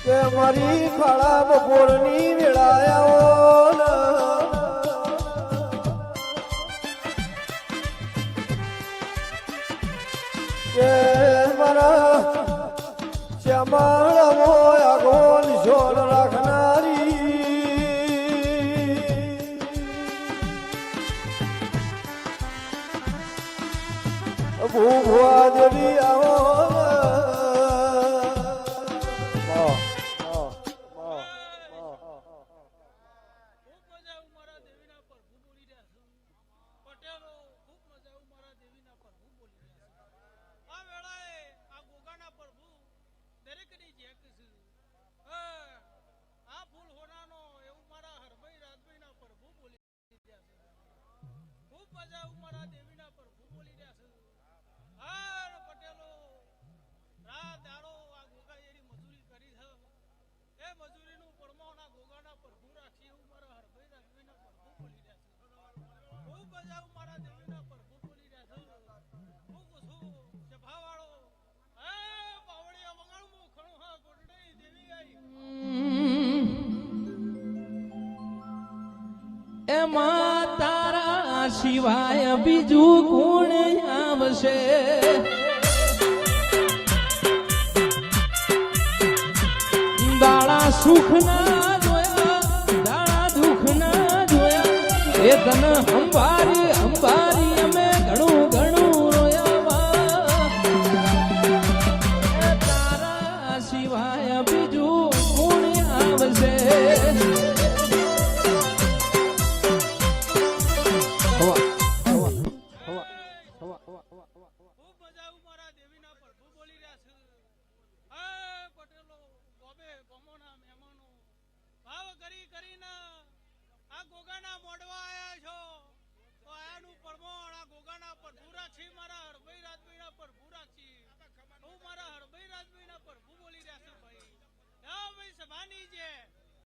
કે મારી ખાડા બપોરની વેળાયો કે મારા શ્યામાળ મોય આગોન જોડ રાખનારી ભૂભવા દેવી આવો એમાં તારા સિવાય બીજું કોણ આવશે દાડા સુખ ના જોયા દાડા દુઃખ ના જોયા એ તન અંબારી અંબારી અમે ઘણું ઘણું રોયા તારા સિવાય બીજું કોણ આવશે સભાની છે